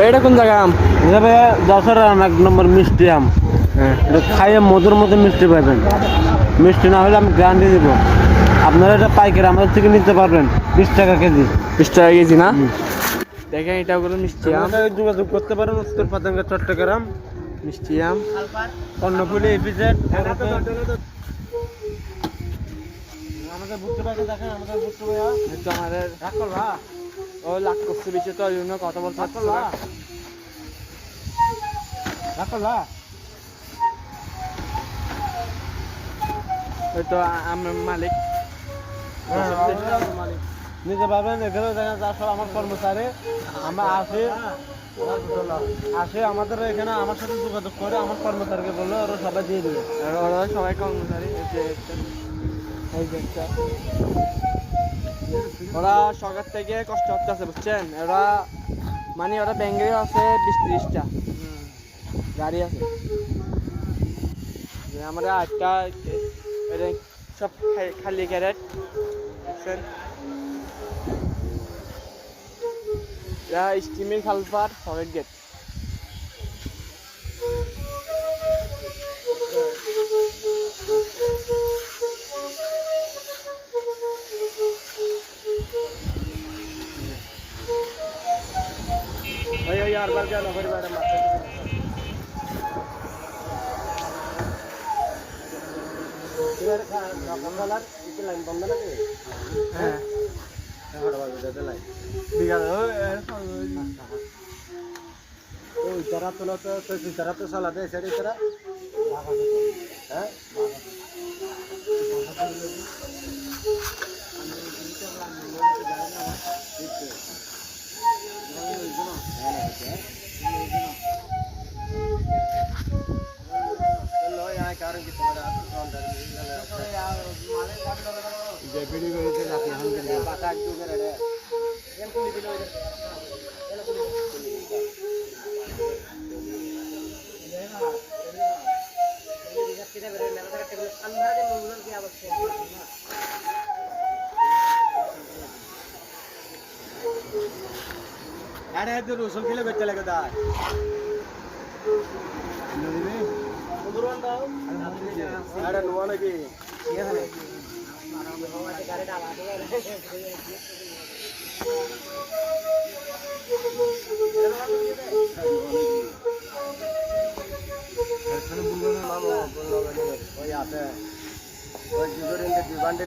এটা কোন জায়গা আম? দশের আম, 1 নম্বর মিষ্টি আম। এটা খাইয়ে মধুর মতো মিষ্টি পাবেন। মিষ্টি না হলে আমি গ্যারান্টি দেবো। আপনারা এটা পাইকারি আমাদের থেকে নিতে পারবেন 20 টাকা কেজি। 20 টাকা কেজি না? দেখেন এটা হলো মিষ্টি আম। যোগাযোগ করতে পারেন উত্তর পাতাঙ্গা চট্টগ্রাম। মিষ্টি আম কর্ণফুলি এপিজেড। আমাদের বুঝতে পারছে দেখেন, আমাদের বুঝতে ভাইয়া তো আমাদের রাখল না ও লাখ করছে বেশি, তো ওই জন্য কথা বলতে পারছি না। রাখল না ওই তো আমার মালিক নিজে পাবেন। এখানে দেখেন যা সব আমার কর্মচারী, আমরা আসে আমাদের এখানে আমার সাথে যোগাযোগ করে আমার কর্মচারীকে বললো ওরা সবাই দিয়ে দেবে। ওরা সবাই কর্মচারী। ওরা সরকার থেকে কষ্ট করতেছে বুঝছেন। ওরা মানে ওরা ব্যাঙ্গে আছে 20-30টা গাড়ি আছে। আমরা 8টা সব খালি ক্যারেট বুঝছেন। স্টিমের খালপার ফরেট গেট। यार बार क्या नौकरी बारे में यार बंदालार इतने लाइन बंदा लगे হ্যাঁ हमारा बात है लाइन বিঘা तो इधर तो इधर तो साला दे सेड़ी इधर हैं जेपीडी को इसे जाके हम के बाता क्यों कर रहे हैं ये पुलिस दिलो इधर चलो पुलिस देखा ये दिक्कत किधर है मेरा का टेबल अंदर के लोगों की आवश्यकता है अरे तो रोसल के लिए बच्चा लगता है उधरवान दाओ अरे नुआना की ये है गाड़ी डाला तो